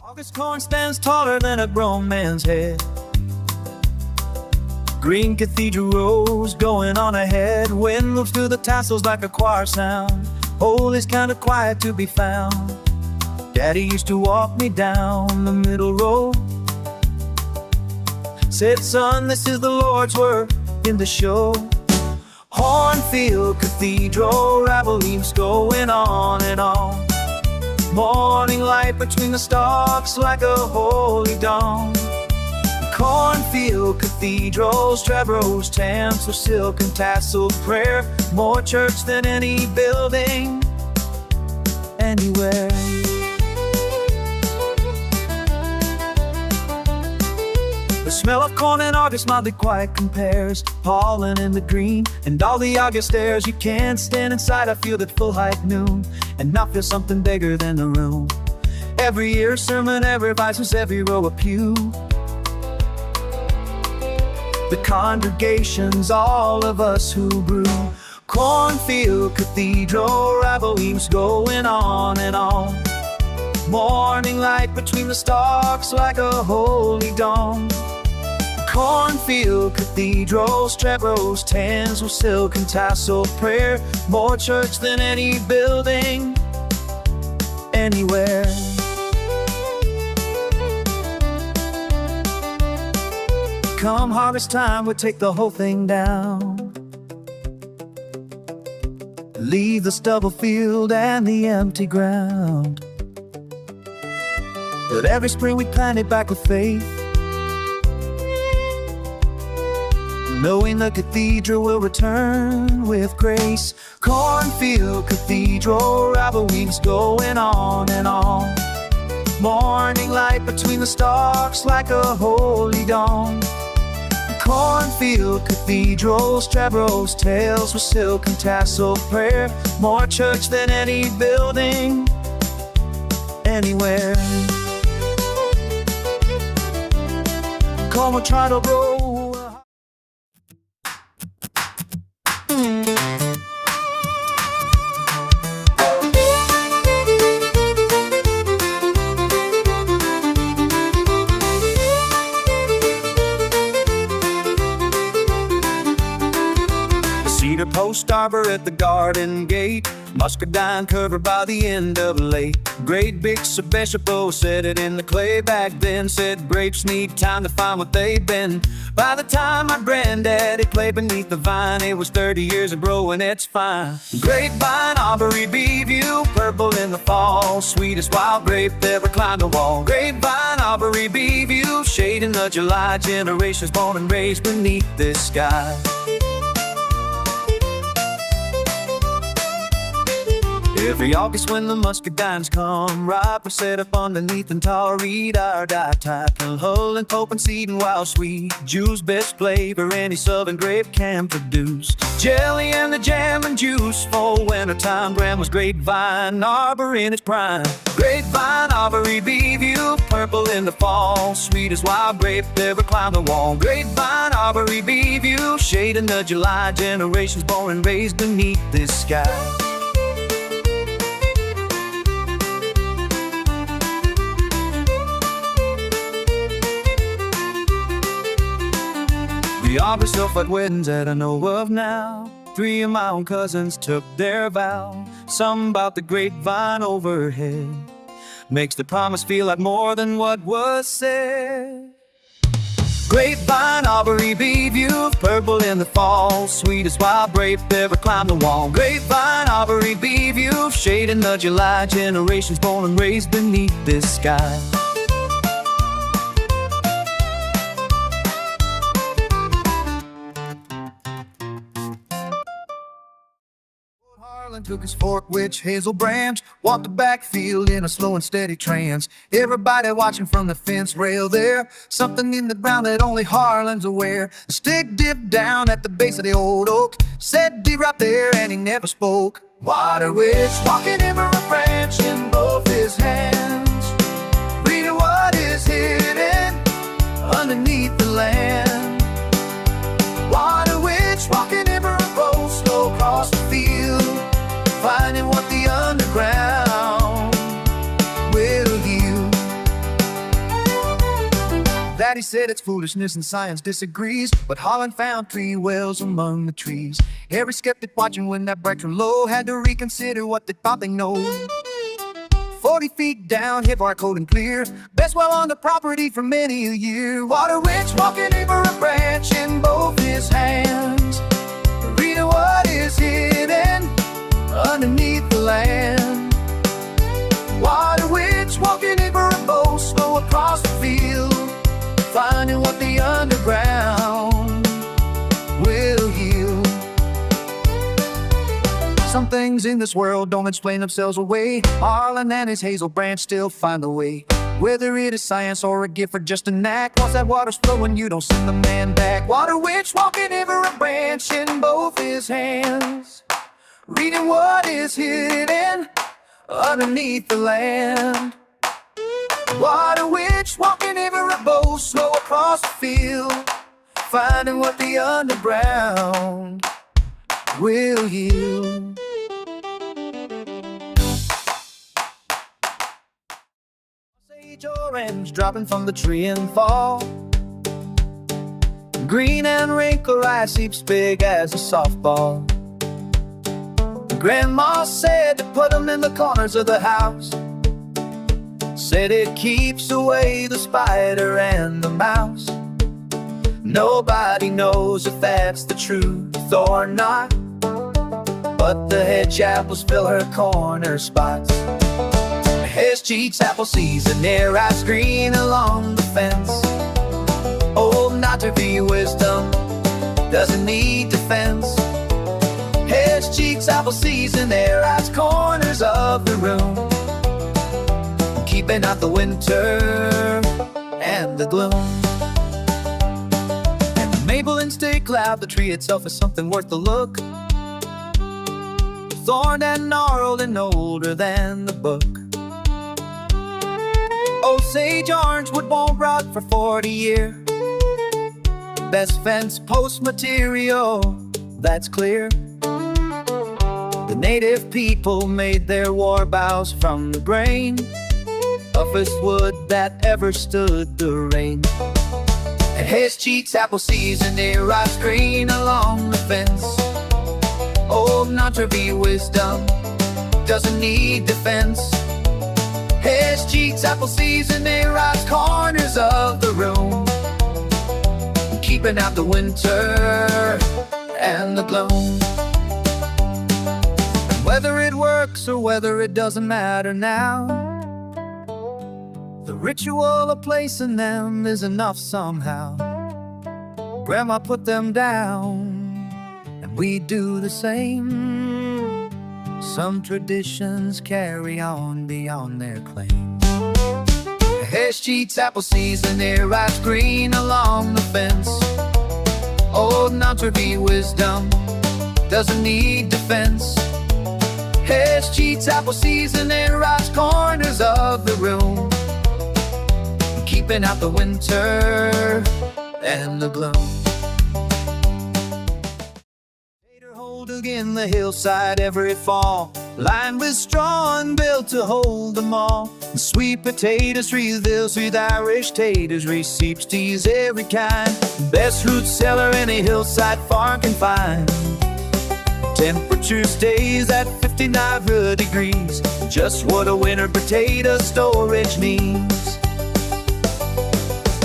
August corn stands taller than a grown man's head. Green cathedral rose going on ahead. Wind moves through the tassels like a choir sound. Holy's kind of quiet to be found. Daddy used to walk me down the middle road. Said, son, this is the Lord's work in the show. Cornfield Cathedral, revelings going on and on. Morning light between the stalks like a holy dawn. Cornfield Cathedral's Trevorrow's tents with silk and tasseled prayer. More church than any building anywhere. The smell of corn in August mildly quiet compares. Pollen in the green and all the August airs. You can't stand inside, I feel that full height noon and not feel something bigger than the room. Every year sermon, every vices, every row of pew. The congregations, all of us who brew. Cornfield Cathedral, revelings going on and on. Morning light between the stalks like a holy dawn. Cornfield Cathedral's Trevorrow's tents with silk and tasseled prayer. More church than any building anywhere. Come harvest time, we'll take the whole thing down. Leave the stubble field and the empty ground. But every spring we plant it back with faith, knowing the cathedral will return with grace. Cornfield Cathedral, revelings going on and on. Morning light between the stalks like a holy dawn. Cornfield Cathedral's Trevorrow's tales with silk and tasseled prayer. More church than any building anywhere. Come on, try to roll. Cedar post arbor at the garden gate. Muscadine covered by the end of a lake. Great big Sabeshapo set it in the clay back then. Said grapes need time to find what they've been. By the time my granddaddy played beneath the vine, it was 30 years of growing, it's fine. Grapevine Arbor, Beeview, purple in the fall. Sweetest wild grape ever climbed a wall. Grapevine Arbor, Beeview, shade in the July. Generations born and raised beneath this sky. Every August when the muscadines come ripe, we set up underneath and tall read our die-type. Hull and Pope and seed and wild sweet juice, best flavor any southern grape can produce. Jelly and the jam and juice for wintertime. Grandma's Grapevine Arbor in its prime. Grapevine Arbor, Beeview, purple in the fall. Sweet as wild grape ever climbed the wall. Grapevine Arbor, Beeview, shade in the July. Generations born and raised beneath this sky. The arbor sulfite weddings that I know of now. 3 of my own cousins took their vow. Something about the grapevine overhead makes the promise feel like more than what was said. Grapevine Arbor, Beeview, purple in the fall. Sweet as wild grape ever climbed the wall. Grapevine Arbor, Beeview, shade in the July. Generations born and raised beneath this sky. Took his fork, witch, hazel branch, walked the backfield in a slow and steady trance. Everybody watching from the fence rail there. Something in the ground that only Harlan's aware. The stick dipped down at the base of the old oak. Said be right there and he never spoke. Water witch walking in a branch in both his hands, reading what is hidden underneath the land. Water witch walking in a boat slow across the field, finding what the underground will yield. Daddy said it's foolishness and science disagrees, but Holland found 3 whales among the trees. Every skeptic watching when that breakthrough low had to reconsider what they thought they know. 40 feet down, hip our cold and clear, best well on the property for many a year. Water witch walking over a branch in both his hands, reading what is hidden underneath the land. Water witch walking over a boat, slow across the field, finding what the underground will yield. Some things in this world don't explain themselves away. Harlan and his hazel branch still find the way. Whether it is science or a gift or just a knack, once that water's flowing, you don't send the man back. Water witch walking over a branch in both his hands, reading what is hidden underneath the land. Water witch walking over a boat, slow across the field, finding what the underground will yield. Sage orange dropping from the tree in fall, green and wrinkled rice heaps big as a softball. Grandma said to put them in the corners of the house, said it keeps away the spider and the mouse. Nobody knows if that's the truth or not, but the hedge apples fill her corner spots. Hedge cheeks apple season, near ice green along the fence. Old not to be wisdom doesn't need defense. Hedge cheeks apple season, their eyes corners of the room, keeping out the winter and the gloom. And the maple and stay cloud, the tree itself is something worth the look, thorned and gnarled and older than the book. Old sage orange wood won't rot for 40 years. Best fence post material, that's clear. The native people made their war bows from the grain, toughest wood that ever stood the rain. And hedge cheeks apple season, near ice green along the fence. Old not to be wisdom doesn't need defense. Hedge cheeks apple season, near ice corners of the room, keeping out the winter and the gloom. Whether it works or whether it doesn't matter now, the ritual of placing them is enough somehow. Grandma put them down, and we do the same. Some traditions carry on beyond their claim. Hedge cheats apple season, near ice green along the fence. Old not to be wisdom doesn't need defense. Hedge cheats apple season, near ice corners of the room, keeping out the winter and the gloom. Tater Hole dug in the hillside every fall, lined with straw and built to hold them all. And sweet potatoes, Reeville, sweet Irish taters, receipts, teas, every kind. Best root cellar any hillside farm can find. Temperature stays at 59 degrees, just what a winter potato storage needs.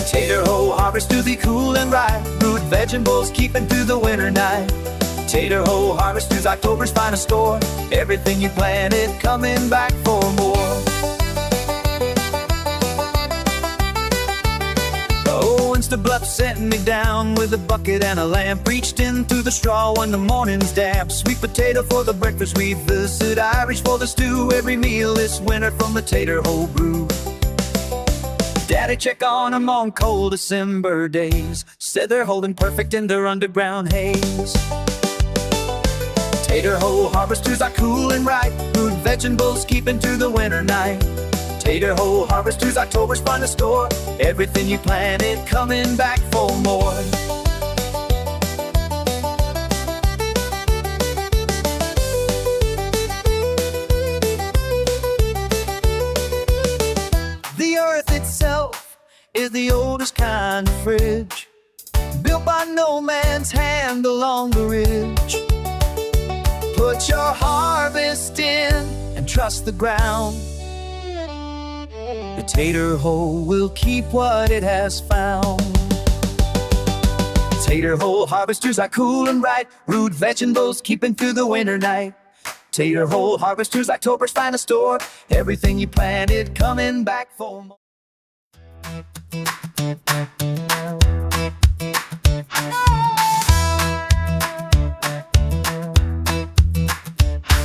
Tater Hole Harvest to be cool and ripe, root vegetables keeping through the winter night. Tater Hole Harvest is October's finest store, everything you planted coming back for more. Oh, Insta Bluff sent me down with a bucket and a lamp, reached in through the straw when the morning's damp. Sweet potato for the breakfast we visit, Irish for the stew, every meal this winter from the Tater Hole brew. Daddy check on them on cold December days, said they're holding perfect in their underground haze. Tater Hole harvesters are cool and ripe, root vegetables keeping through the winter night. Tater Hole harvesters, October's finest store, everything you planted coming back for more. The earth itself is the oldest kind of fridge, built by no man's hand along the ridge. Put your harvest in and trust the ground. The tater hole will keep what it has found. Tater hole harvesters are cool and bright, root vegetables keeping through the winter night. Tater hole harvesters, October's finest store, everything you planted coming back for more.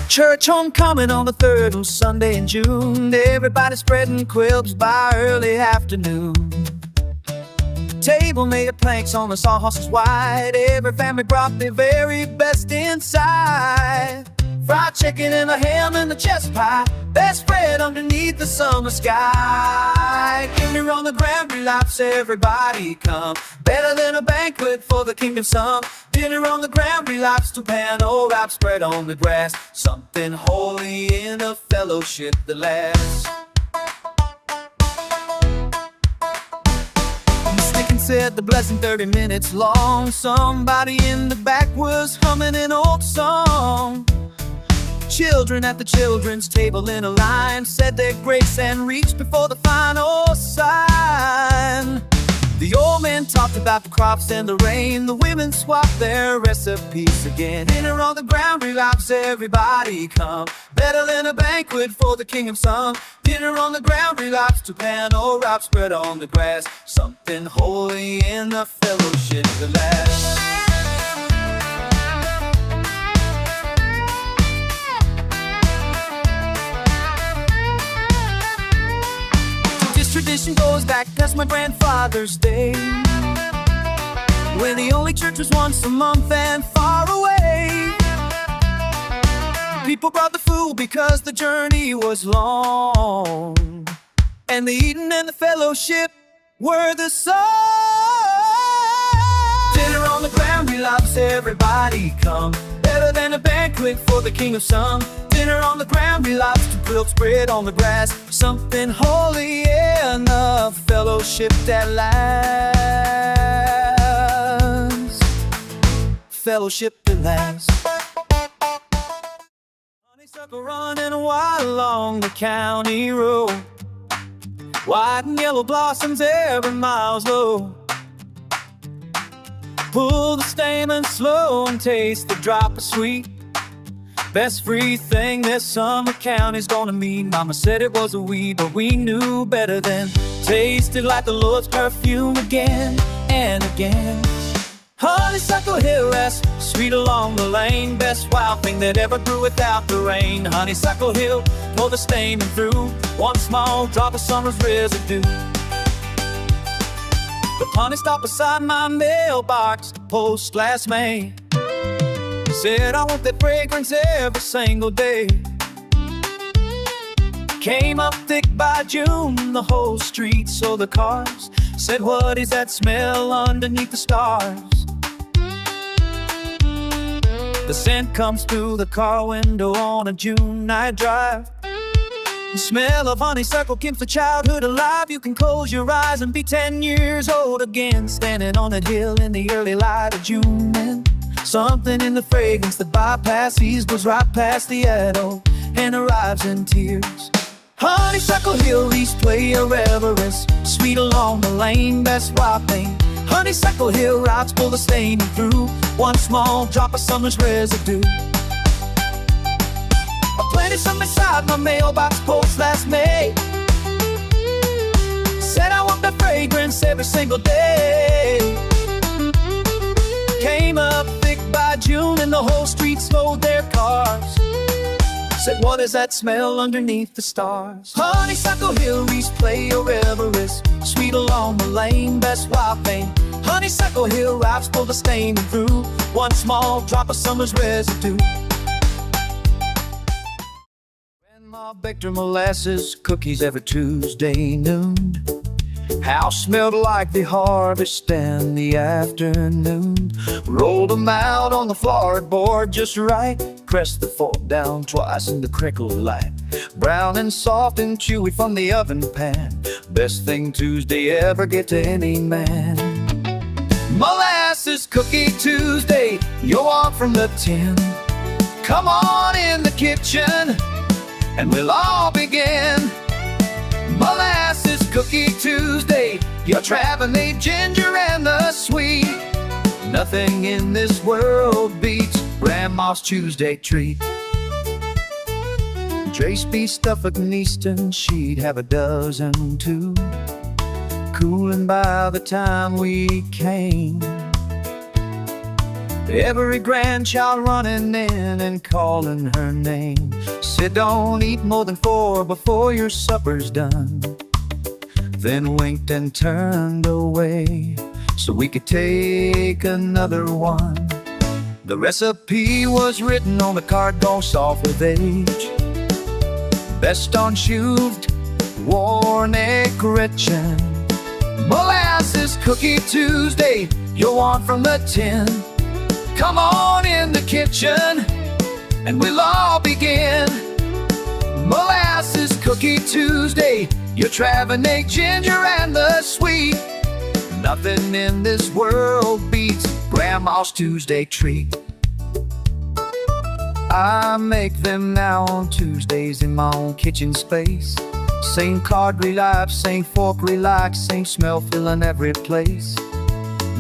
Church homecoming on the third Sunday in June. Everybody spreading quilts by early afternoon. Table made of planks on the sawhorses wide. Every family brought their very best inside. Fried chicken and a ham and a chest pie, best spread underneath the summer sky. Dinner on the ground, relapse, everybody come. Better than a banquet for the kingdom's son. Dinner on the ground, relapse to pan, or wrap spread on the grass. Something holy in a fellowship that lasts. Said the blessing 30 minutes long. Somebody in the back was humming an old song. Children at the children's table in a line said their grace and reached before the final sign. The old man talked about the crops and the rain. The women swapped their recipes again. Dinner on the ground, relapse, everybody come. Better than a banquet for the kingdom's son. Dinner on the ground, relapse to pan, or wrap spread on the grass. Something holy in the fellowship that lasts. Tradition goes back past my grandfather's day, when the only church was once a month and far away. People brought the food because the journey was long, and the eating and the fellowship were the song. Dinner on the ground, relapse, everybody come. Better than a banquet for the king of sun. Dinner on the ground, relapse to quilt spread on the grass. Something holy in a fellowship that lasts. Fellowship that lasts. Honeysuckle running wild along the county road. White and yellow blossoms every miles low. Pull the stamen slow and taste the drop of sweet. Best free thing this summer county's gonna mean. Mama said it was a weed, but we knew better then. Tasted like the Lord's perfume again and again. Honeysuckle Hill rests sweet along the lane. Best wild thing that ever grew without the rain. Honeysuckle Hill, pull the stamen through. One small drop of summer's residue. The honey stopped beside my mailbox post last May. Said I want that fragrance every single day. Came up thick by June, the whole street, so the cars said, what is that smell underneath the stars? The scent comes through the car window on a June night drive. The smell of honeysuckle keeps the childhood alive. You can close your eyes and be 10 years old again, standing on that hill in the early light of June. And something in the fragrance that bypasses goes right past the adult and arrives in tears. Honeysuckle Hill leaves play a reverence, sweet along the lane, best wild thing. Honeysuckle Hill routes pull the stain through. One small drop of summer's residue. I planted some beside my mailbox post last May. Said I want that fragrance every single day. Came up thick by June and the whole street slowed their cars. Said, what is that smell underneath the stars? Honeysuckle Hill reaps play a reverence, sweet along the lane, best wild thing. Honeysuckle Hill wraps pull the stain through. One small drop of summer's residue. Grandma baked her molasses cookies every Tuesday noon. House smelled like the harvest in the afternoon. Rolled them out on the floorboard just right. press the fork down twice in the crinkle light. Brown and soft and chewy from the oven pan. Best thing Tuesday ever get to any man. Molasses Cookie Tuesday, you'll want from the tin. Come on in the kitchen, and we'll all begin. Molasses Cookie Tuesday, your Travanade ginger and the sweet. Nothing in this world beats Grandma's Tuesday treat. Trace B, Suffolk and Easton, she'd have a dozen too. Cooling by the time we came. Every grandchild running in and calling her name. Said don't eat more than 4 before your supper's done. Then winked and turned away so we could take another one. The recipe was written on the card, don't soft with age. Best on shaved, worn egg Gretchen. Molasses Cookie Tuesday, you'll want from the tin. Come on in the kitchen, and we'll all begin. Molasses Cookie Tuesday, your Travanade ginger and the sweet. Nothing in this world beats Grandma's Tuesday treat. I make them now on Tuesdays in my own kitchen space. Same card relive, same fork relax, same smell filling every place.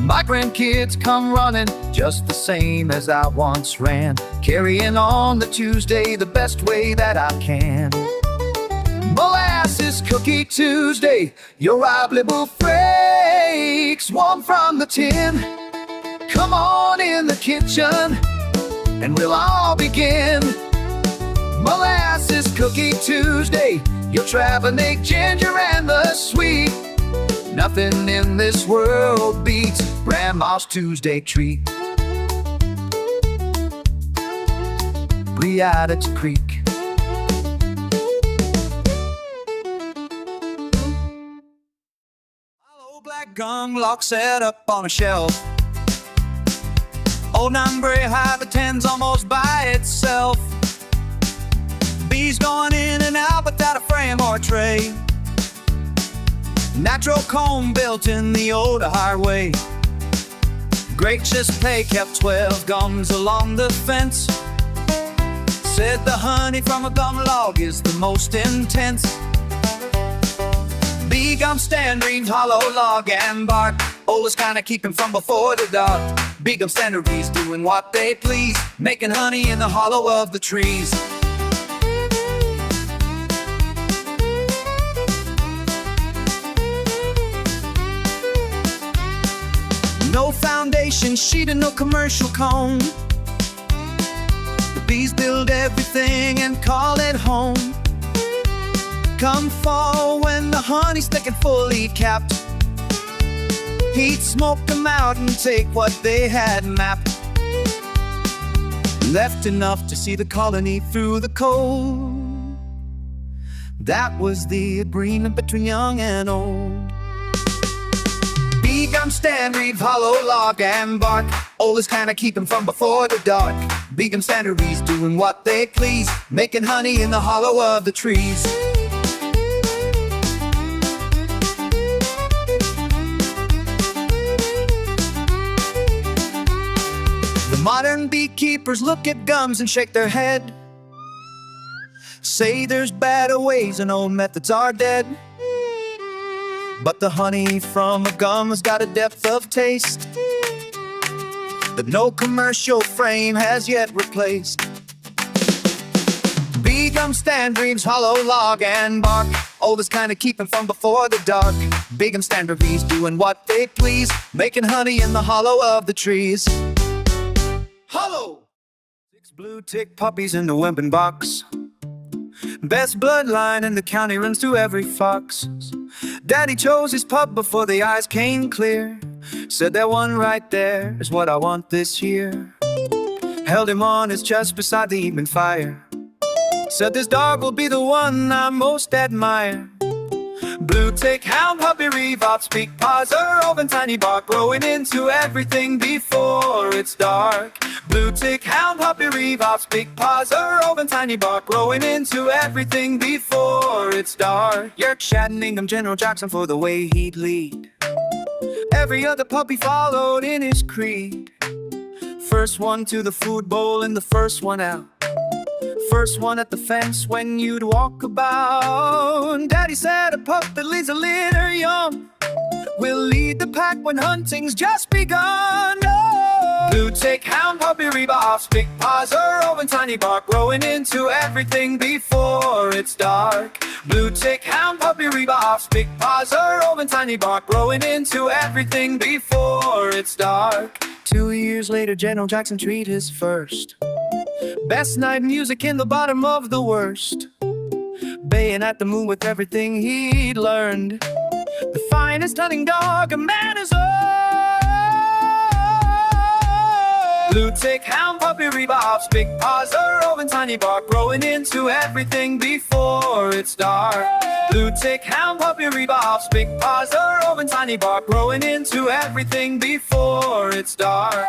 My grandkids come running just the same as I once ran, carrying on the Tuesday the best way that I can. Molasses Cookie Tuesday, your Riverbend flakes, warm from the tin. Come on in the kitchen, and we'll all begin. Molasses Cookie Tuesday, your Travanade ginger and the sweet. Nothing in this world beats Grandma's Tuesday treat. We out at the creek. Hollow black gum lock set up on a shelf. Old Nunbury hive attends almost by itself. Bees going in and out without a frame or a tray. Natural comb built in the old highway. Gracious pay kept 12 gums along the fence. Said the honey from a gum log is the most intense. Bee gum stand reams hollow log and bark. Always kinda keep him from before the dark. Bee gum stand reeds doing what they please, making honey in the hollow of the trees. No foundation sheet and no commercial comb. The bees build everything and call it home. Come fall when the honey's thick and fully capped, he'd smoke them out and take what they had mapped. Left enough to see the colony through the cold. That was the agreement between young and old. Bee gum stand reeds, hollow log and bark. Always kinda keep him from before the dark. Bee gum stand reeds doing what they please, making honey in the hollow of the trees. The modern beekeepers look at gums and shake their head, say there's better ways and old methods are dead. But the honey from a gum has got a depth of taste that no commercial frame has yet replaced. Bee gum stand dreams, hollow log and bark. Always kinda keeping from before the dark. Bee gum stand bees doing what they please, making honey in the hollow of the trees. Hollow! 6 blue tick puppies in the wimpin' box. Best bloodline in the county runs through every fox. Daddy chose his pup before the eyes came clear. Said that one right there is what I want this year. Held him on his chest beside the evening fire. Said this dog will be the one I most admire. Blue tick, hound, puppy, revops, peak paws are open, tiny bark growing into everything before it's dark. Blue tick, hound, puppy, revops, big paws are open, tiny bark growing into everything before it's dark. Yerk, Chattanooga, General Jackson for the way he'd lead. Every other puppy followed in his creed. First one to the food bowl and the first one out. First one at the fence when you'd walk about. Daddy said a pup that leads a litter young will lead the pack when hunting's just begun. Oh. Blue tick, hound, puppy, rebuffs, big paws are open, tiny bark growing into everything before it's dark. Blue tick, hound, puppy, rebuffs, big paws are open, tiny bark growing into everything before it's dark. 2 years later, General Jackson treat his first. Best night music in the bottom of the worst. Baying at the moon with everything he'd learned. The finest hunting dog a man has earned. Blue tick, hound, puppy, rebuffs, big paws are open, tiny bark growing into everything before it's dark. Blue tick, hound, puppy, rebuffs, big paws are open, tiny bark growing into everything before it's dark.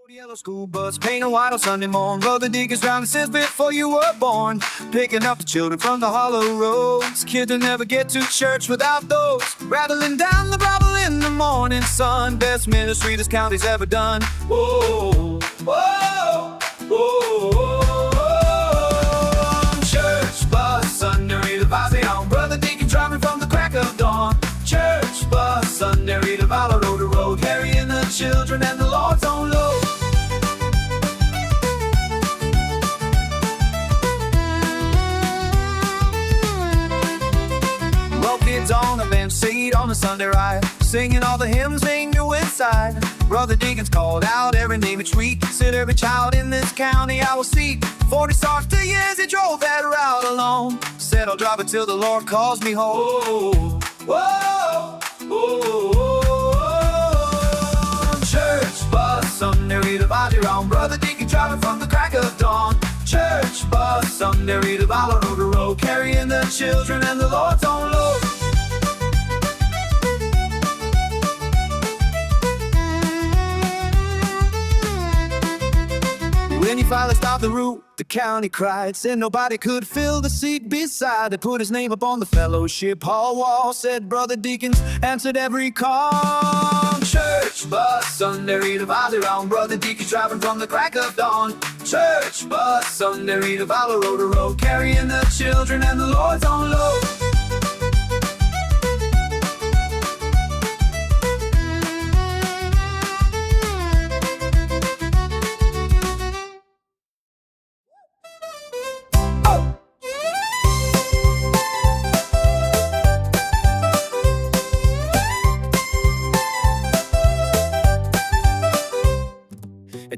Yellow school bus, painting white on Sunday morning. Brother Deacon's driving since before you were born. Picking up the children from the hollow roads. Kids will never get to church without those. Rattling down the Bible in the morning sun. Best ministry this county's ever done. Whoa, whoa, whoa, whoa. Church bus, Sunday read the Bible on. Brother Deacon driving from the crack of dawn. Church bus, Sunday read the Bible road to road. Carrying the children and the Lord's own load. Kids on the bench, seat on the Sunday ride, singing all the hymns they knew inside. Brother Deacons called out every name each week, said every child in this county I will see. 40 starts 2 years, he drove that route alone. Said I'll drive it till the Lord calls me home. Whoa, whoa, whoa, whoa. Church bus, Sunday read the Bible round. Brother Deacon driving from the crack of dawn. Church bus, Sunday read the Bible road to road, carrying the children and the Lord's own load. When he finally stopped the route, the county cried, said nobody could fill the seat beside. They put his name up on the fellowship hall wall, said Brother Deacons answered every call. Church bus, Sunday read the Bible round. Brother Deacons driving from the crack of dawn. Church bus, Sunday read the Bible road to road, carrying the children and the Lord's own load.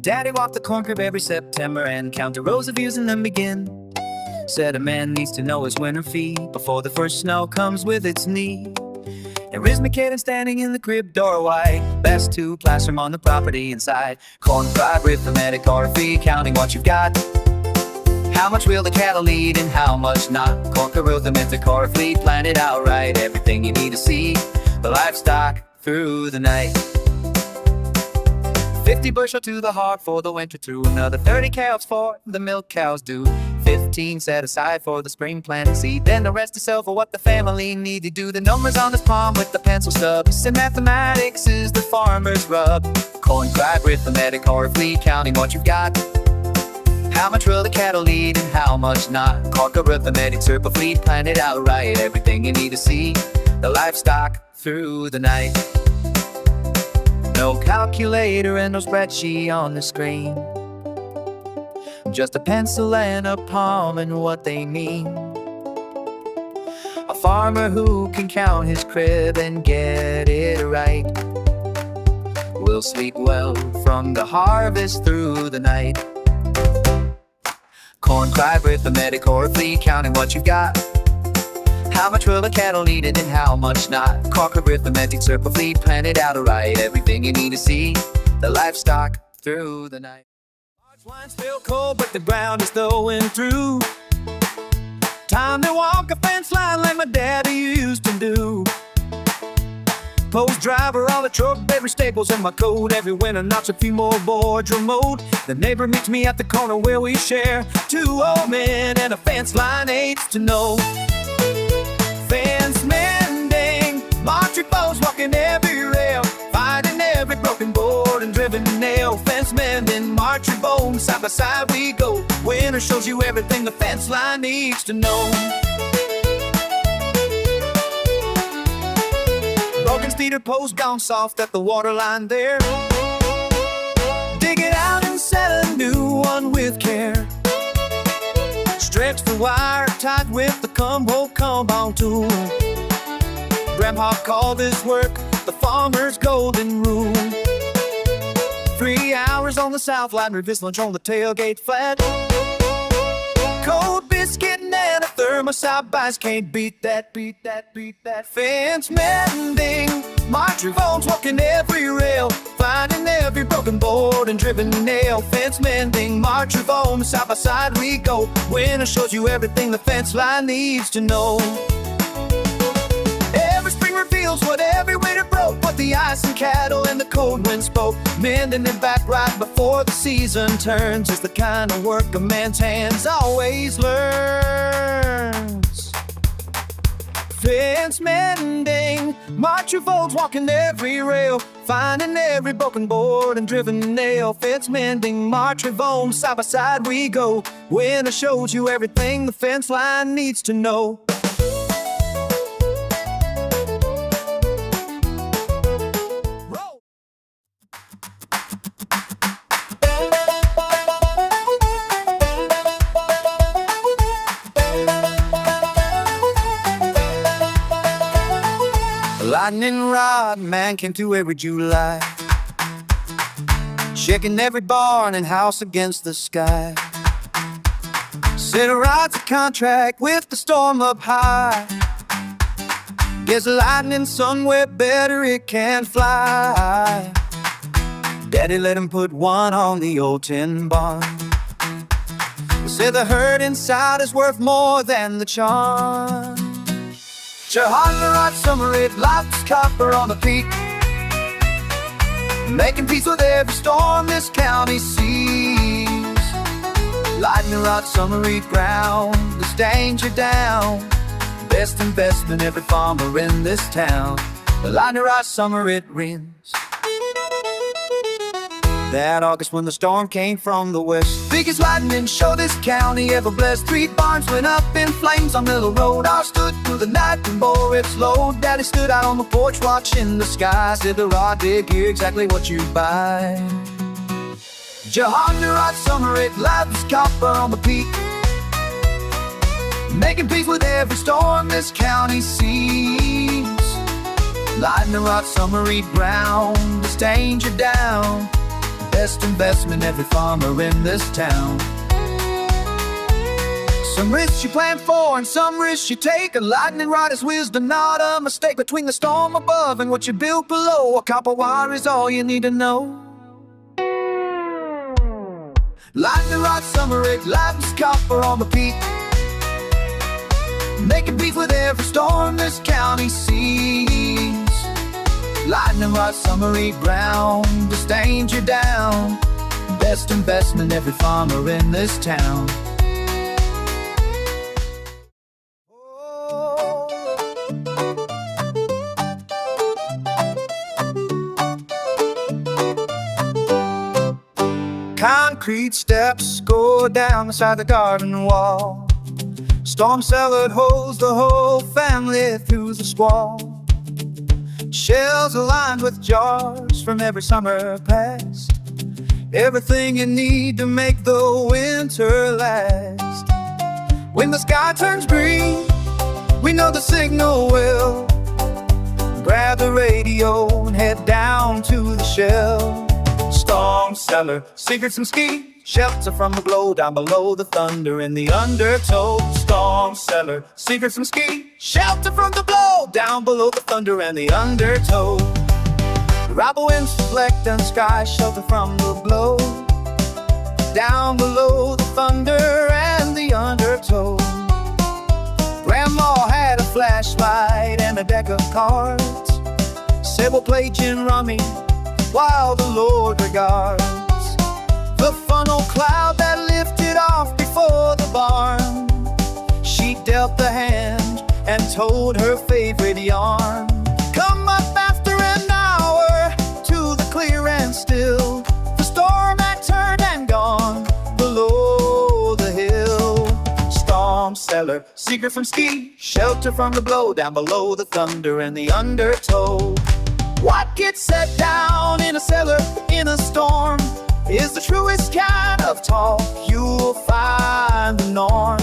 Daddy walked the corn crib every September and counted rows of views and then begin. Said a man needs to know his winter feed before the first snow comes with its need. There is McCaden standing in the crib doorway. Best to plaster him on the property inside. Corncrib Arithmetic RFE, counting what you've got. How much will the cattle eat and how much not? Corncrib Arithmetic RFE, plan it out right. Everything you need to see, the livestock through the night. 50 bushel to the heart for the winter through. Another 30 calves for the milk cows do. 15 set aside for the spring planting seed. Then the rest to sell for what the family need to do. The numbers on his palm with the pencil stubs. And mathematics is the farmer's rub. Corncrib Arithmetic or a fleet, counting what you've got. How much will the cattle eat and how much not? Corncrib Arithmetic, circle fleet, plan it out right. Everything you need to see, the livestock through the night. No calculator and no spreadsheet on the screen. Just a pencil and a palm and what they mean. A farmer who can count his crib and get it right will sleep well from the harvest through the night. Corncrib Arithmetic or a fleet, counting what you've got. How much will the cattle eat and how much not? Corncrib Arithmetic, circle fleet, plan it out right. Everything you need to see, the livestock through the night. March wine's still cold, but the ground is going through. Time to walk a fence hose driver, all the truck, every staples in my coat. Every winter knocks a few more boards remote. The neighbor meets me at the corner where we share. Two old men and a fence line aids to know. Fence mending, March bones walking every rail, finding every broken board and driven nail. Fence mending, March bones, side by side we go. Winter shows you everything the fence line needs to know. Broken cedar post gone soft at the waterline there. Dig it out and set a new one with care. Stretch the wire tight with the come-on tool. Grandpa called this work the farmer's golden rule. 3 hours on the south line, reverse lunch on the tailgate flat. Cold biscuit and a thermoside bites, can't beat that, beat that, beat that. Fence mending, March bones walking every rail, finding every broken board and driven nail. Fence mending, March bones, side by side we go. Winter shows you everything the fence line needs to know. Every spring reveals what every winter broke, what the ice and cattle and the cold wind spoke. Mending it back right before the season turns is the kind of work a man's hands always learns. Fence mending, March folds walking every rail, finding every broken board and driven nail. Fence mending, March bones, side by side we go. Winter shows you everything the fence line needs to know. Lightning rod man came through every July, checking every barn and house against the sky. Said a rod's a contract with the storm up high. Guess lightning somewhere better it can fly. Daddy let him put one on the old tin barn. Said the hurt inside is worth more than the charm. Chahana rod summer, it lights copper on the peak, making peace with every storm this county sees. Lightning rod summer, eat ground, this danger down. Best investment every farmer in this town. The lightning rod summer, it rings. That August when the storm came from the west, biggest lightning show this county ever blessed. 3 barns went up in flames on Middle Road. I stood through the night and bore its load. Daddy stood out on the porch watching the sky. Said the rod dig here exactly what you buy. Johanna rod summer, it lights copper on the peak, making peace with every storm this county sees. Lightning rod summer, eat ground, this danger down. Best investment every farmer in this town. Some risks you plan for and some risks you take. A lightning rod is wisdom, not a mistake. Between the storm above and what you built below, a copper wire is all you need to know. Lightning rod summer, it lightens copper on the peak, making peace with every storm this county sees. Lightning rod summer, eat ground, this danger down. Best investment every farmer in this town. Concrete steps go down beside the garden wall. Storm cellar holds the whole family through the squall. Shelves aligned with jars from every summer past. Everything you need to make the winter last. When the sky turns green, we know the signal will. Grab the radio and head down to the shell. Storm cellar, secrets and ski, shelter from the glow down below the thunder and the undertow. Storm cellar, secrets and ski, shelter from the blow down below the thunder and the undertow. Ribble winds reflect and sky, shelter from the blow down below the thunder and the undertow. Grandma had a flashlight and a deck of cards, said we'll play gin rummy while the Lord regards the funnel cloud that lifted off before the barn. She dealt the hand and told her favorite yarn. Come up after an hour to the clear and still. The storm had turned and gone below the hill. Storm cellar, secret from ski, shelter from the blow, down below the thunder and the undertow. What gets set down in a cellar in a storm is the truest kind of talk. You'll find the norm.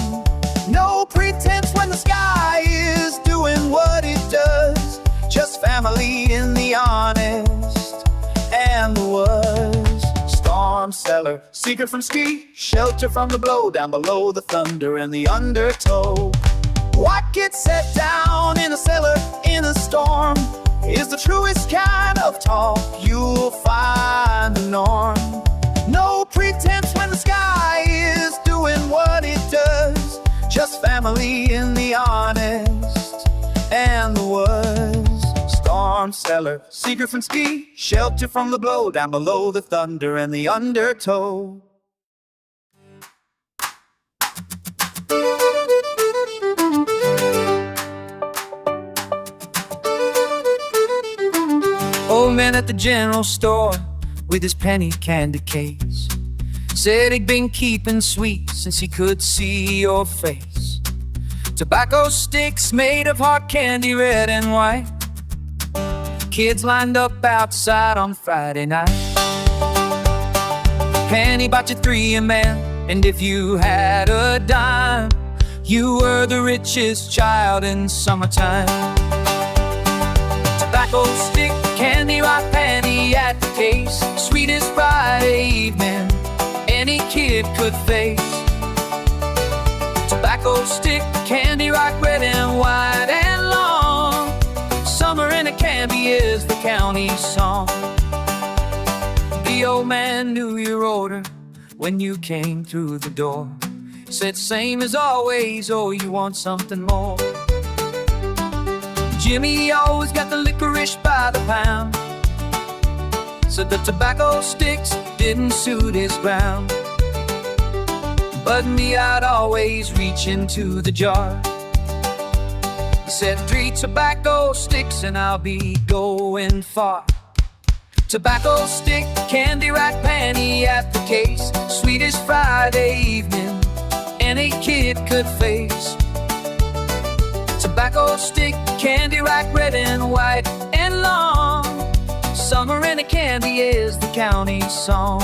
No pretense when the sky is doing what it does. Just family in the honest and the was. Storm cellar, secret from ski, shelter from the blow, down below the thunder and the undertow. What gets set down in a cellar in a storm is the truest kind of talk. You'll find the norm. No pretense when the sky is doing what it does. Just family in the honest and the was. Storm cellar, secret from ski, shelter from the blow, down below the thunder and the undertow. Old man at the general store with his penny candy case said he'd been keeping sweet since he could see your face. Tobacco sticks made of hard candy, red and white. Kids lined up outside on Friday night. Penny bought you 3 a man, and if you had a dime, you were the richest child in summertime. Tobacco stick, candy, rock, penny at the case. Sweetest Friday evening any kid could face. Tobacco stick, candy, rock, red and white and long. Summer in a candy is the county song. The old man knew your order when you came through the door. Said same as always, oh you want something more. Jimmy always got the licorice by the pound. Said the tobacco sticks didn't suit his ground. But me, I'd always reach into the jar. He said 3 tobacco sticks and I'll be going far. Tobacco stick, candy, rack, penny at the case. Sweetest Friday evening any kid could face. Tobacco stick, candy, rack, red and white and long. Summer in a candy is the county song.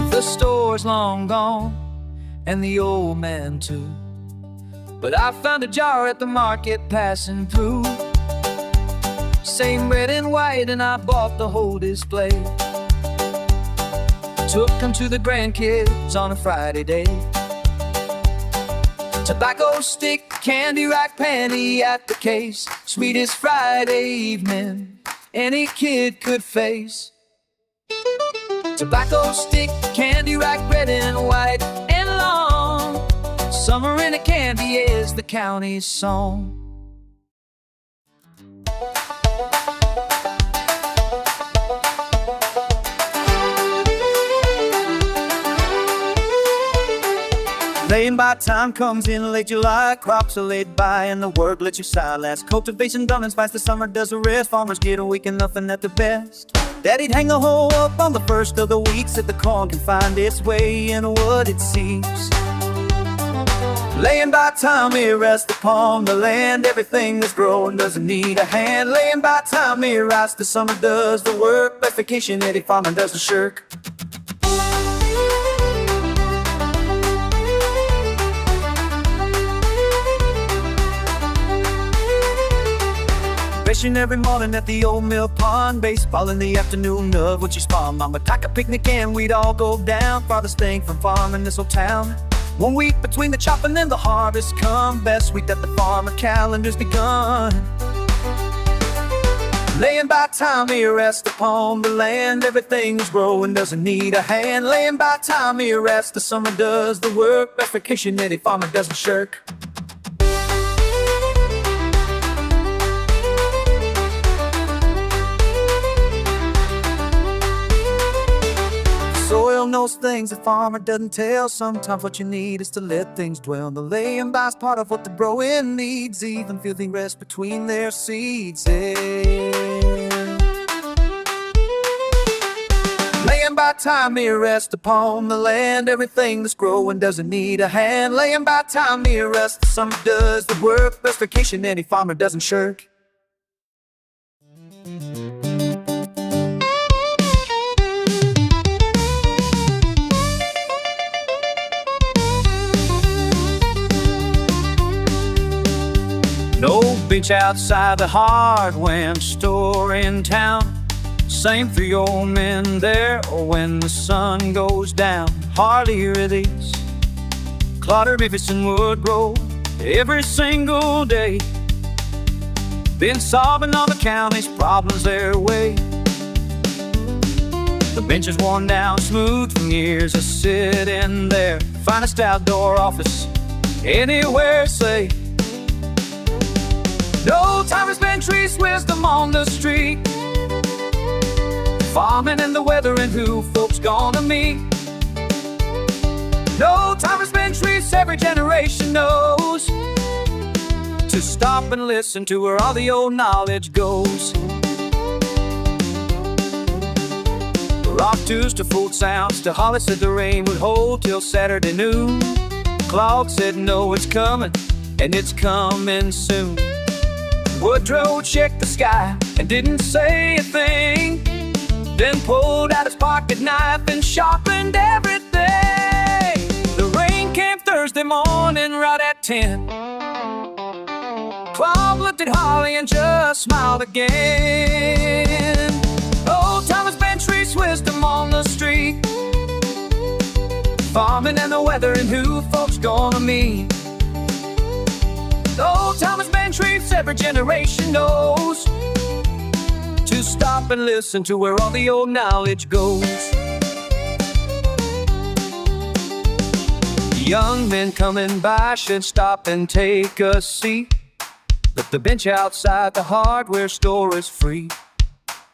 The store's long gone, and the old man too. But I found a jar at the market passing through. Same red and white, and I bought the whole display. Took them to the grandkids on a Friday day. Tobacco stick, candy, rack, penny at the case. Sweetest Friday evening any kid could face. Tobacco stick, candy, rack, red and white and long. Summer in a candy is the county song. Laying by time comes in late July. Crops are laid by and the work lets you sigh. Last cultivation done and spice the summer does the rest. Farmers get a week and nothing at the best. Daddy'd hang the hoe up on the first of the week, said the corn can find its way in what it seeks. Laying by time may rest upon the land. Everything that's growing doesn't need a hand. Laying by time may rise, the summer does the work. Best vacation any farmer doesn't shirk. Fishing every morning at the old mill pond. Baseball in the afternoon of what you spawn. Mama take a picnic and we'd all go down. Farthest thing from farm in this old town. 1 week between the chopping and the harvest come. Best week that the farmer calendar's begun. Laying by time he rests upon the land. Everything's growing, doesn't need a hand. Laying by time he rests, the summer does the work. Best vacation any farmer doesn't shirk. Soil knows things the farmer doesn't tell. Sometimes what you need is to let things dwell. The laying by's part of what the growing needs. Even filthy rest between their seeds. Laying by time he rests upon the land. Everything that's growing doesn't need a hand. Laying by time he rests, the summer does the work. Best vacation any farmer doesn't shirk. No bench outside the hardware store in town. Same for your old men there, or when the sun goes down. Hardly hear these Clotter, Memphis, and Woodrow every single day. Been solving all the county's problems their way. The bench is worn down smooth from years of sitting there. Finest outdoor office anywhere, say. No time has been trees, wisdom on the street. Farming and the weather and who folks gonna meet. No time has been trees, every generation knows to stop and listen to where all the old knowledge goes. Rock tunes to folk sounds, to Holly said the rain would hold till Saturday noon. Cloud said no, it's coming, and it's coming soon. Woodrow checked the sky and didn't say a thing, then pulled out his pocket knife and sharpened everything. The rain came Thursday morning right at 10. Claude looked at Holly and just smiled again. Old Thomas Bentrey's wisdom on the street. Farming and the weather and who folks gonna meet. Old Thomas Bentrey's every generation knows to stop and listen to where all the old knowledge goes. Young men coming by should stop and take a seat. But the bench outside the hardware store is free.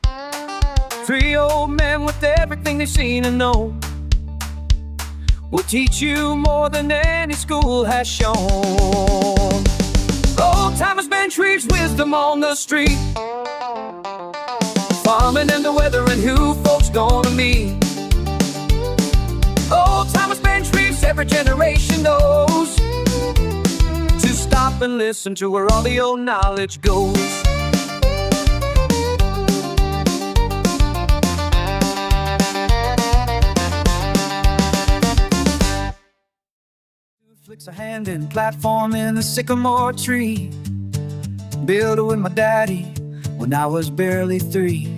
3 old men with everything they've seen and known will teach you more than any school has shown. Old Thomas Bentrey's wisdom on the street. Farming and the weather and who folks gonna meet. Old Thomas Bentrey's every generation knows to stop and listen to where all the old knowledge goes. Flicks a hand in platform in the sycamore tree. Built it with my daddy when I was barely 3.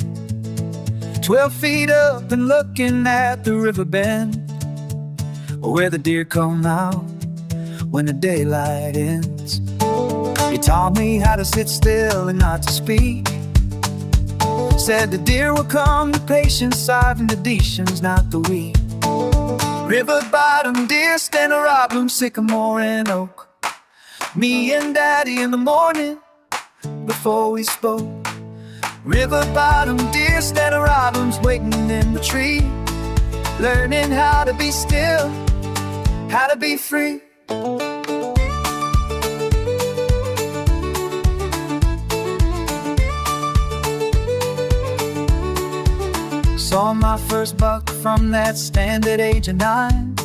12 feet up and looking at the Riverbend, where the deer come out when the daylight ends. He taught me how to sit still and not to speak. Said the deer will come to patience, serving the Decians, not the weak. River bottom deer stand a rock bloom, sycamore and oak. Me and daddy in the morning before we spoke. River bottom deer stand a rock blooms waiting in the tree, learning how to be still, how to be free. Saw my first buck from that stand at age of 9.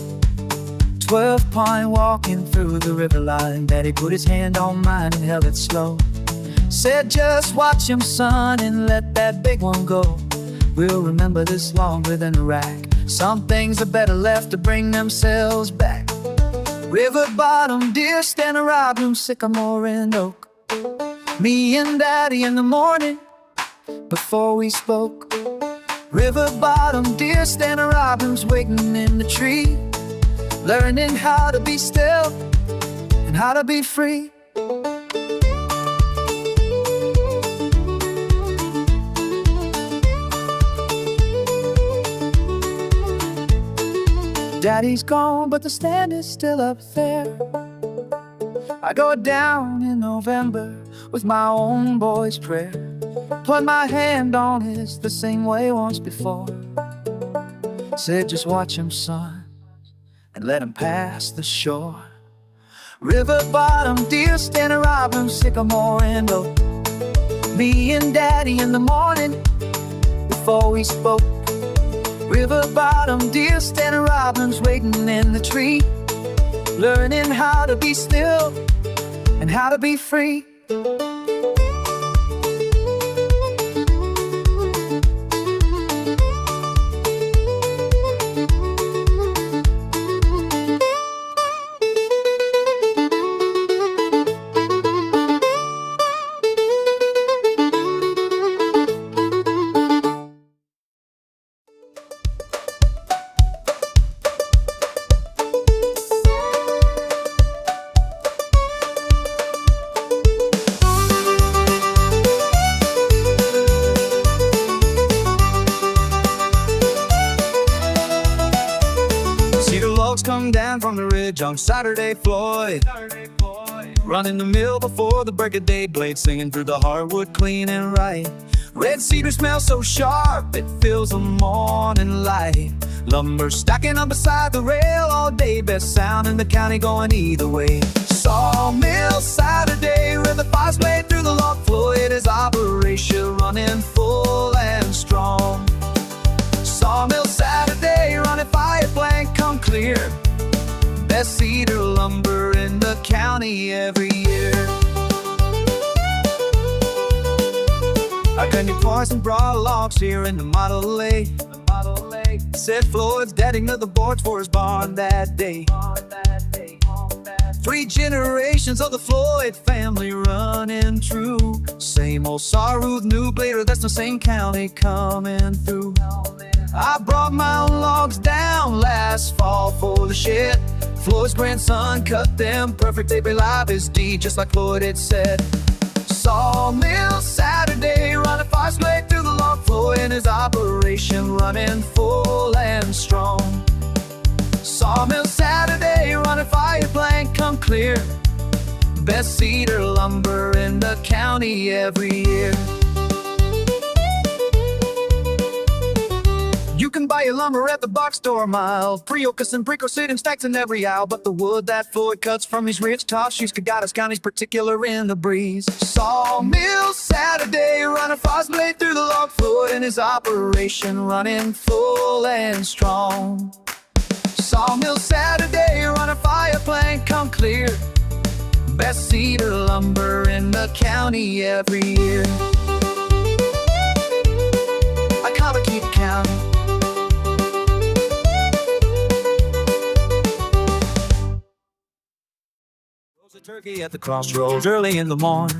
12 pine walking through the river line. Daddy put his hand on mine and held it slow. Said just watch him son and let that big one go. We'll remember this longer than a rack. Some things are better left to bring themselves back. River bottom deer stand a rock bloom, sycamore and oak. Me and daddy in the morning before we spoke. River bottom deer stand a rock blooms waiting in the tree, learning how to be still and how to be free. Daddy's gone, but the stand is still up there. I go down in November with my own boy's prayer. Put my hand on it, it's the same way once before. Said just watch him, son, and let him pass the shore. River bottom, deer standing, robin, sycamore, and oak. Me and Daddy in the morning before we spoke. River bottom, deer standing, robins waiting in the tree. Learning how to be still and how to be free. Come down from the ridge on Saturday, Floyd. Running the mill before the break of day, blade singing through the hardwood clean and right. Red cedar smells so sharp, it fills the morning light. Lumber stacking up beside the rail all day, best sound in the county going either way. Sawmill Saturday, where the fire's blade through the log Floyd is operation running full and strong. Sawmill Saturday, running fire blank, come clear. Best cedar lumber in the county every year. I got new poison broad logs here in the Model A. Said Floyd's daddy to the boards for his barn that day. 3 generations of the Floyd family running true. Same old Saruth, new blader, that's the same county coming through. I brought my own logs down last fall for the shed. Floyd's grandson cut them perfect, they be live as D, just like Floyd had said. Sawmill Saturday, running fire blade through the log Floyd and his operation running full and strong. Sawmill Saturday, running fire blank, come clear. Best cedar lumber in the county every year. You can buy your lumber at the box store mile. Pre-Ocus and Preco sit in stacks in every aisle. But the wood that Floyd cuts from his rich top she's Cagatas County's particular in the breeze. Sawmill Saturday, running fast blade through the log Floyd and his operation running full and strong. Sawmill Saturday, running fire plank, come clear. Best cedar lumber in the county every year. I gotta keep counting. A turkey at the crossroads early in the morning.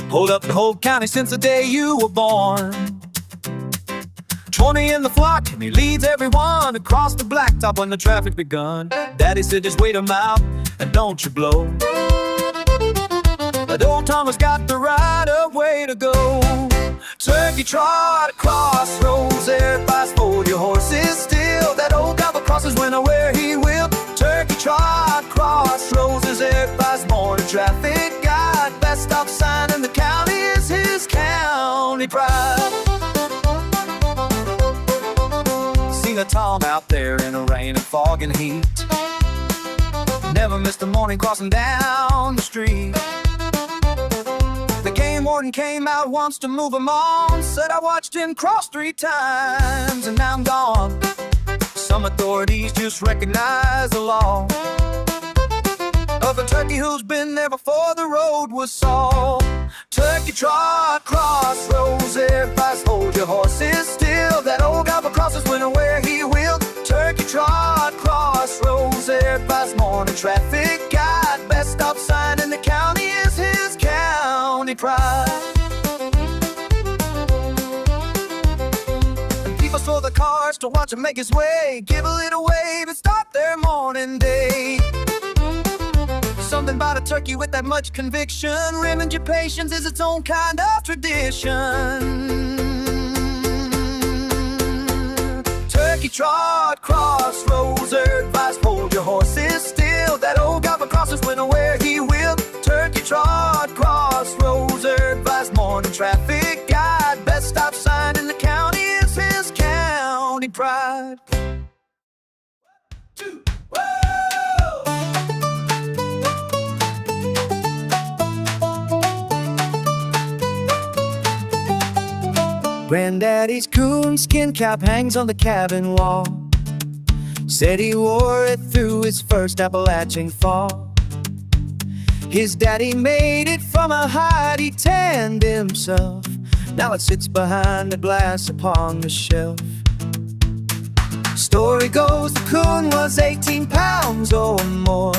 Hold up the whole county since the day you were born. 20 in the flock and he leads everyone across the blacktop when the traffic begun. Daddy said just wait 'em out and don't you blow. But old Thomas got the right of way to go. Turkey trot crossroads, everybody's for your horses still. That old copper crosses when or where he will. Turkey trot crossroads is everybody's morning traffic guide. Best stop sign in the county is his county pride. See the Tom out there in the rain and fog and heat. Never missed a morning crossing down the street. The game warden came out once to move him on. Said I watched him cross 3 times and now I'm gone. Some authorities just recognize the law of a turkey who's been there before the road was salt. Turkey trot crossroads, everybody's hold your horses still. That old gobble crosses when or where he will. Turkey trot crossroads, everybody's morning traffic guide. Best stop sign in the county is his county pride. And people saw the cars to watch him make his way. Give a little wave and start their morning day. Something about a turkey with that much conviction. Rimming your patience is its own kind of tradition. Turkey trot cross Trot Crossroads, advised morning traffic guide. Best stop sign in the county is his county pride. Two, whoa! Granddaddy's coon skin cap hangs on the cabin wall. Said he wore it through his first Appalachian fall. His daddy made it from a hide he tanned himself. Now it sits behind the glass upon the shelf. Story goes the coon was 18 pounds or more,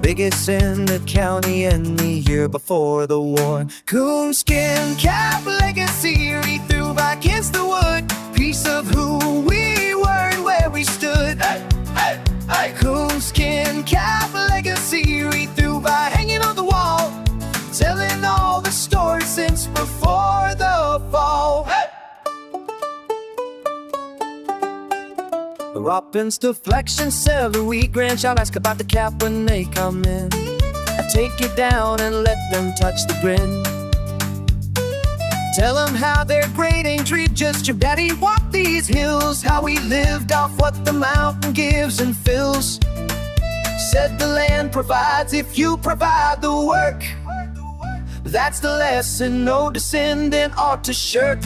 biggest in the county in the year before the war. Coon Skin Cap Legacy, he threw back against the wood, piece of who we were and where we stood. Hey, hey, hey. Coon Skin Cap Legacy, he threw by hanging on the wall, telling all the stories since before the fall. Hey. The robin's deflection, celery, grandchild ask about the cap when they come in. I take it down and let them touch the grin. Tell them how their great ain't treat, just your daddy walked these hills, how we lived off what the mountain gives and fills. Said the land provides if you provide the work. That's the lesson no descendant ought to shirk.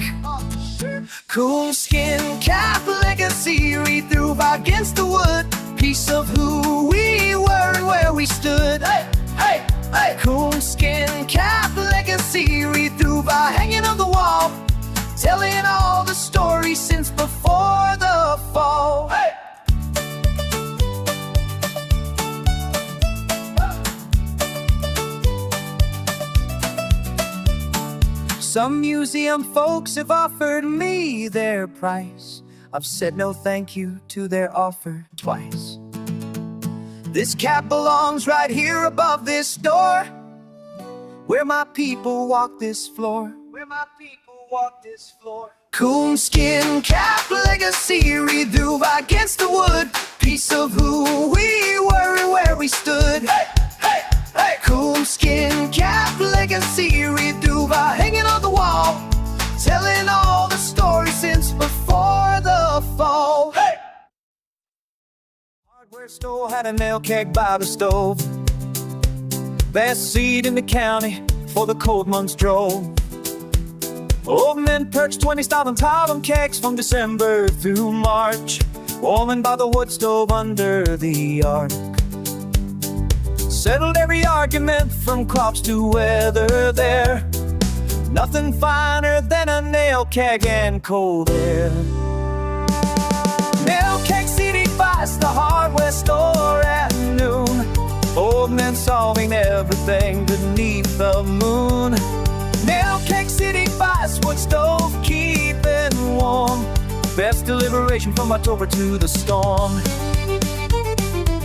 Coon Skin Cap Legacy, he threw against the wood, piece of who we were and where we stood. Hey, hey, hey. Coon Skin Cap Legacy, he threw by hanging on the wall, telling all the stories since before the fall. Hey. Some museum folks have offered me their price. I've said no thank you to their offer twice. This cap belongs right here above this door, where my people walk this floor. Where my people walk this floor. Coon Skin Cap Legacy, he threw against the wood, piece of who we were and where we stood. Hey, hey, hey. Coon Skin Cap Legacy, he threw by hanging on the wall, telling all the stories since before the fall. Hey. Hardware store had a nail keg by the stove, best seat in the county for the cold months drove. Old men perched 20 style on top of kegs from December through March, warming by the wood stove under the arc. Settled every argument from crops to weather there. Nothing finer than a nail keg and cold air. Nail Keg Seat buys the hardware store at noon. Old men solving everything beneath the moon. Nail Keg Seat buys wood stove keeping warm, best deliberation from October to the storm.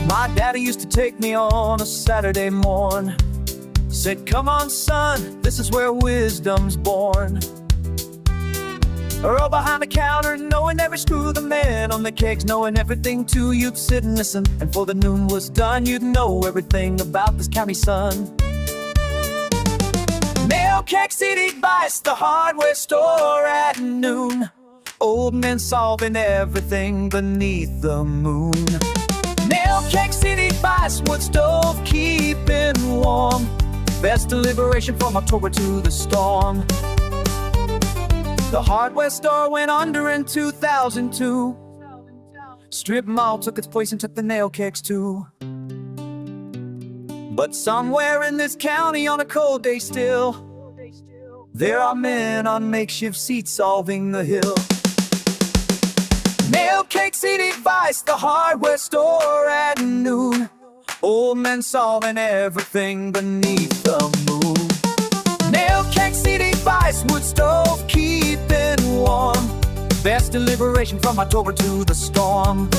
My daddy used to take me on a Saturday morn, said, come on son, this is where wisdom's born. Or behind the counter, knowing every screw, the man on the kegs, knowing everything too. You'd sit and listen, and before the noon was done, you'd know everything about this county son. Nail Keg Seat buys the hardware store at noon. Old men solving everything beneath the moon. Nail Keg Seat buys wood stove keeping warm, best deliberation from October to the storm. The hardware store went under in 2002. Strip mall took its place and took the nail kegs too. But somewhere in this county on a cold day still, there are men on makeshift seats solving the hill. Nail Keg Seat buys the hardware store at noon. Old men solving everything beneath the moon. Nail Keg Seat buys wood stove keeping warm, best deliberation from October to the storm.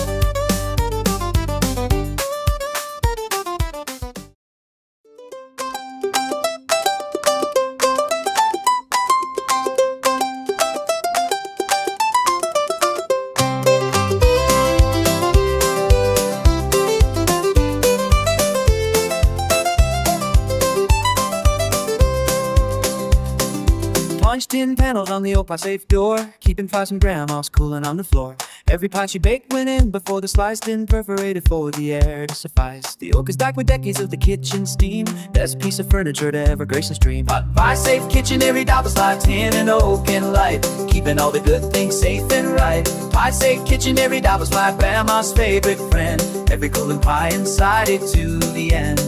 panels on the old pie safe door, keeping pies from grandma's cooling on the floor. Every pie she baked went in before the sliced in, perforated for the air to suffice. The oak is dark with decades of the kitchen steam, best piece of furniture to ever grace a stream. Pie safe kitchen, every dot was like tin and oak and light, keeping all the good things safe and right. Pie safe kitchen, every dot was like grandma's favorite friend, every cooling pie inside it to the end.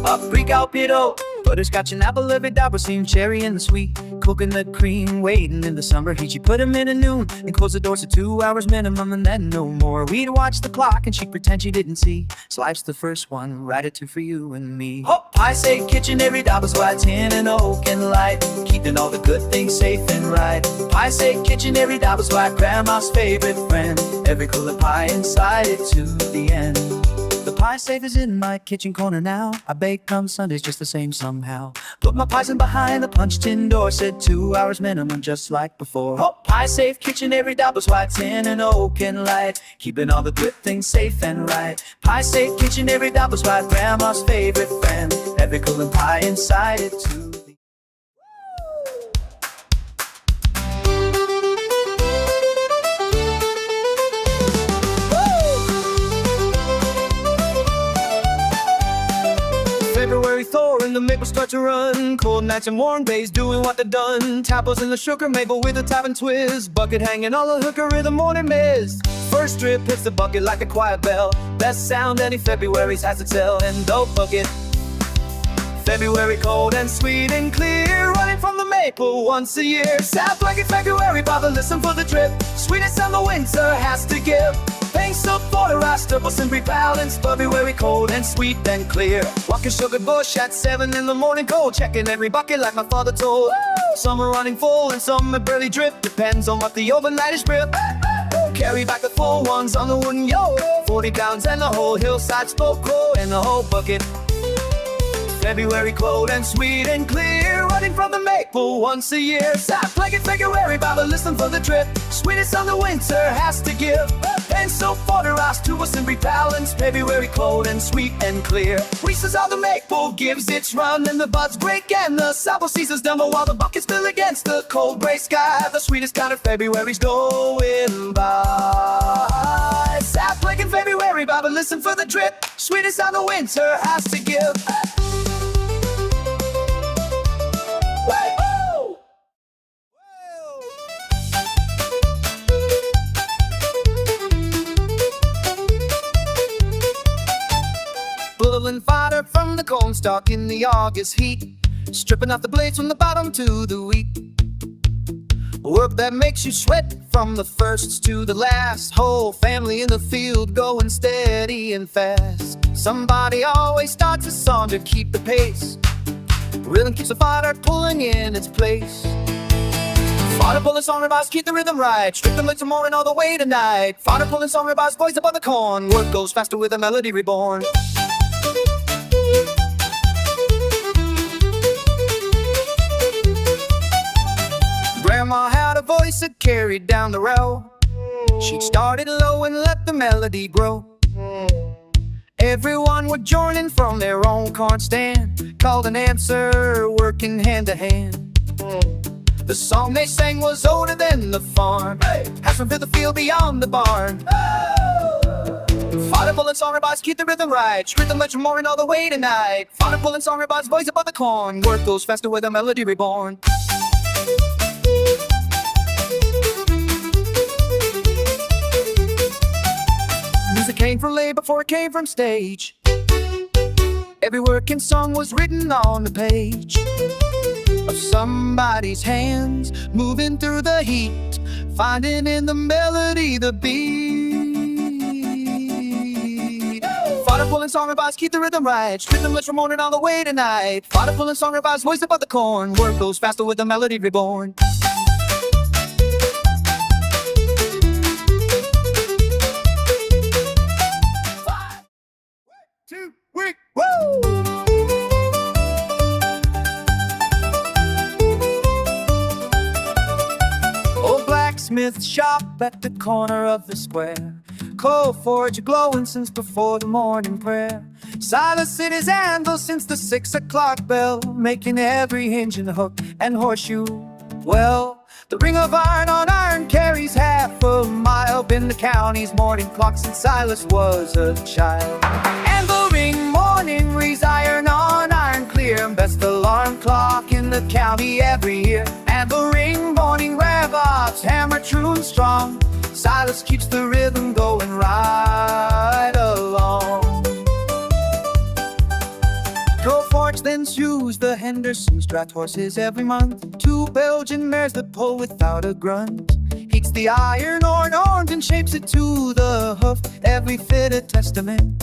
Apricot pito, butterscotch and apple, every dot was seen cherry and the sweet. Coconut cream, waiting in the summer heat. She put them in at noon and closed the doors to 2 hours minimum and then no more. We'd watch the clock and she'd pretend she didn't see. Slice the first one, write it two for you and me. Pie safe kitchen, every dot was white tin and oak and light, keeping all the good things safe and right. Pie safe kitchen, every dot was white, grandma's favorite friend, every cooler pie inside it to the end. The pie safe is in my kitchen corner now. I bake on Sundays just the same somehow. Put my pies in behind the punch tin door, said 2 hours minimum just like before. Pie safe kitchen, every dot was white tin and oak and light, keeping all the good things safe and right. Pie safe kitchen, every dot was white, grandma's favorite friend, every cooling pie inside it too. February Thor and the maple start to run, cold nights and warm days doing what they're done. Tapples in the sugar maple with a tap and twist, bucket hanging on the hooker in the morning mist. First drip hits the bucket like a quiet bell, best sound any February's has to tell. And the bucket, February cold and sweet and clear, running from the maple once a year. Sap Bucket February, bother listen for the drip, sweetest sound the winter has to give. Thanks up for the raster, and rebalance, February cold and sweet and clear. Walking sugar bush at 7 in the morning cold, checking every bucket like my father told. Some are running full and some are barely drip, depends on what the overnight is drip. Carry back the full ones on the wooden yoke, 40 pounds and the whole hillside spoke cold and the whole bucket. February cold and sweet and clear, running from the maple once a year. Sap Bucket February, Baba listen for the drip, sweetest on the winter has to give. And so for the rise to us and rebalance, February cold and sweet and clear. Reese's all the maple gives its run and the buds break and the supple season's done, while the buckets fill against the cold gray sky. The sweetest kind of February's going by. Sap Bucket February, Baba listen for the drip, sweetest on the winter has to give. Pulling fodder from the cornstalk in the August heat, stripping off the blades from the bottom to the wheat. Work that makes you sweat from the first to the last, whole family in the field going steady and fast. Somebody always starts a song to keep the pace, rhythm keeps the fodder pulling in its place. Fodder pulling song revise, keep the rhythm right, strip them late morning all the way to night. Fodder pulling song revise, boys above the corn, work goes faster with a melody reborn. Grandma had a voice that carried down the row. She started low and let the melody grow. Everyone would join in from their own corn stand, called an answer, working hand to hand. The song they sang was older than the farm, has from the field beyond the barn. Fodder pulling song revise, keep the rhythm right, strip them let your morning all the way to night. Fodder pulling song revise, voice above the corn, work goes faster with a melody reborn. Music came from lay before it came from stage. Every working song was written on the page of somebody's hands, moving through the heat, finding in the melody the beat. Fodder pulling song revise, keep the rhythm right, strip them let your morning all the way to night. Fodder pulling song revise, voice above the corn, work goes faster with the melody reborn. 2, week, woo! Old blacksmith shop at the corner of the square, coal forge glowing since before the morning prayer. Silas hit his anvil since the 6 o'clock bell, making every hinge and hook and horseshoe well. The ring of iron on iron carries half a mile. Been the county's morning clock since Silas was a child. Anvil Ring Morning reads iron on iron clear. Best alarm clock in the county every year. Anvil Ring Morning rev-offs hammer true and strong. Silas keeps the rhythm going right along. Go Forge then shoes the Hendersons, draft horses every month. 2 Belgian mares that pull without a grunt. Heats the iron ore in orange and shapes it to the hoof. Every fit a testament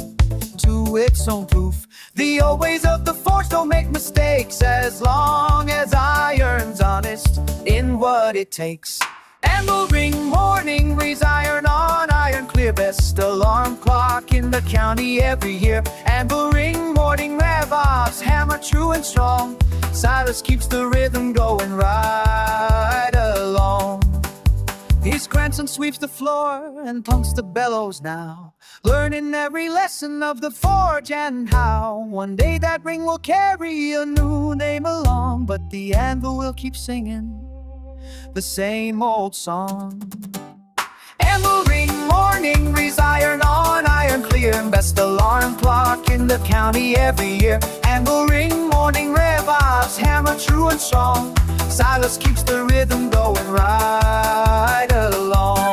to its own proof. The old ways of the forge don't make mistakes, as long as iron's honest in what it takes. Anvil Ring Morning reads iron on iron clear. Best alarm clock in the county every year. Anvil Ring Morning rev-offs hammer true and strong. Silas keeps the rhythm going right along. His grandson sweeps the floor and pumps the bellows now, learning every lesson of the forge and how one day that ring will carry a new name along, but the anvil will keep singing the same old song. Anvil Ring Morning reads iron on iron clear. Best alarm clock in the county every year. Anvil Ring Morning rev-offs hammer true and strong. Silas keeps the rhythm going right along.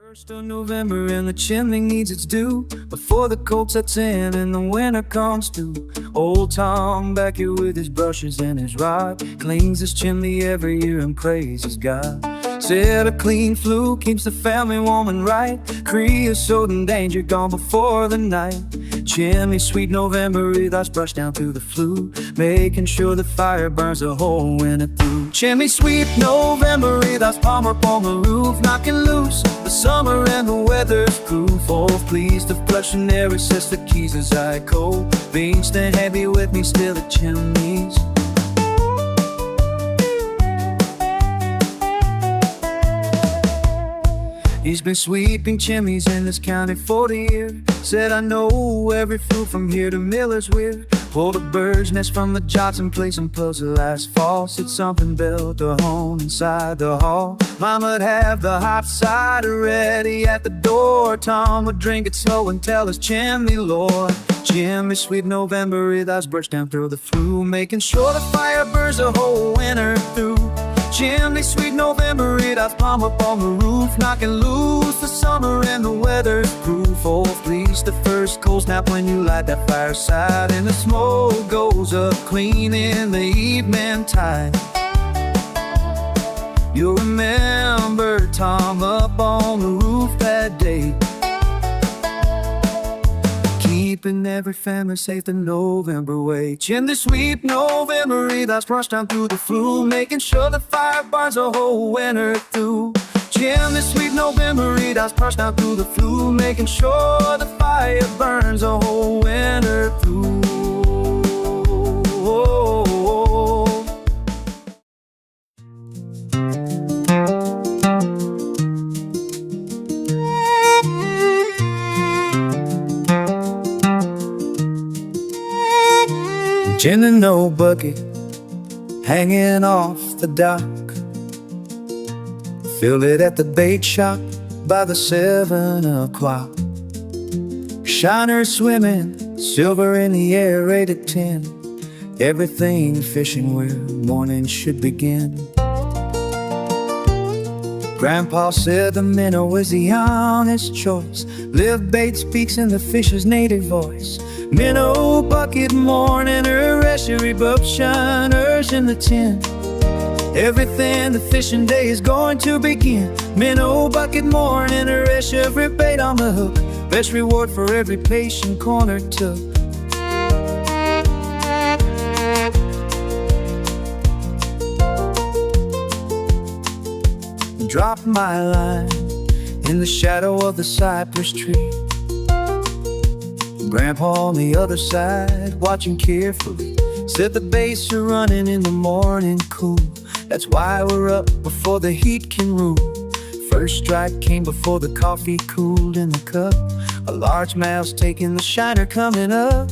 First of November and the chimney needs its due before the cold sets in and the winter comes through. Old Tom back here with his brushes and his rod cleans his chimney every year and praises God. Said a clean flue keeps the family warm and right. Creosote and danger gone before the night. Chimney Sweep November, that's brushed down through the flue, making sure the fire burns the whole winter through. Chimney Sweep November, that's palm up on the roof, knocking loose the summer and the weather's proof. Oh, please, the flushing air recess the keys as I cold. Being stand heavy with me still at chimneys. He's been sweeping chimneys in this county 40 years. Said I know every flue from here to Miller's Weir. Pulled a bird's nest from the Johnson place and puzzle last fall. Said something built a home inside the hall. Mama'd have the hot cider ready at the door. Tom would drink it slow and tell us chimney lore. Chimney Sweep November, that's brushed down through the flue, making sure the fire burns the whole winter through. Chimney Sweep November, that's palm up on the roof, knocking loose the summer and the weather's proof. Oh, please, the first cold snap when you light that fireside, and the smoke goes up clean in the evening tide. You'll remember Tom up on the roof that day, keeping every family safe the November way. Chimney Sweep November, that's brushed down through the flue, making sure the fire burns the whole winter through. Chimney Sweep November, that's brushed down through the flue, making sure the fire burns the whole winter through. Gin and no bucket hanging off the dock. Filled it at the bait shop by the 7 o'clock. Shiners swimming, silver in the air, rated 10. Everything fishing where morning should begin. Grandpa said the minnow was the honest choice. Live bait speaks in the fisher's native voice. Minnow Bucket Morning, estuary bub shiners in the tin. Everything the fishing day is going to begin. Minnow Bucket Morning, every bait on the hook. Best reward for every patient corner took. Drop my line in the shadow of the cypress tree. Grandpa on the other side, watching carefully. Said the bass are running in the morning cool. That's why we're up before the heat can rule. first strike came before the coffee cooled in the cup. A large mouse taking the shiner coming up.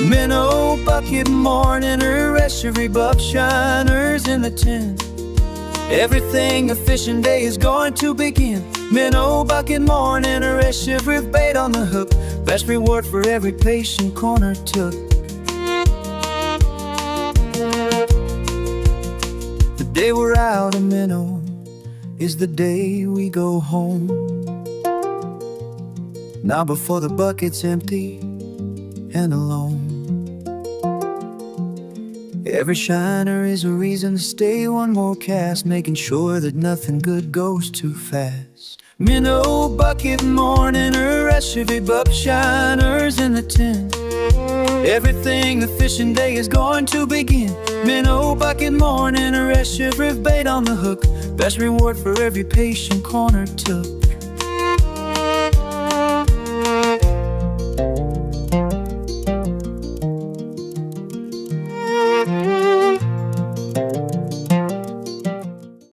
Minnow Bucket Morning, a estuary buck shiners in the tin. Everything a fishing day is going to begin. Minnow Bucket Morning, a estuary bait on the hook. Best reward for every patient corner took. The day we're out of minnow is the day we go home. Now before the bucket's empty and alone. Every shiner is a reason to stay one more cast, making sure that nothing good goes too fast. Minnow Bucket Morning, a estuary buck shiners in the tin. Everything the fishing day is going to begin. Minnow Bucket Morning, a estuary bait on the hook. Best reward for every patient corner took.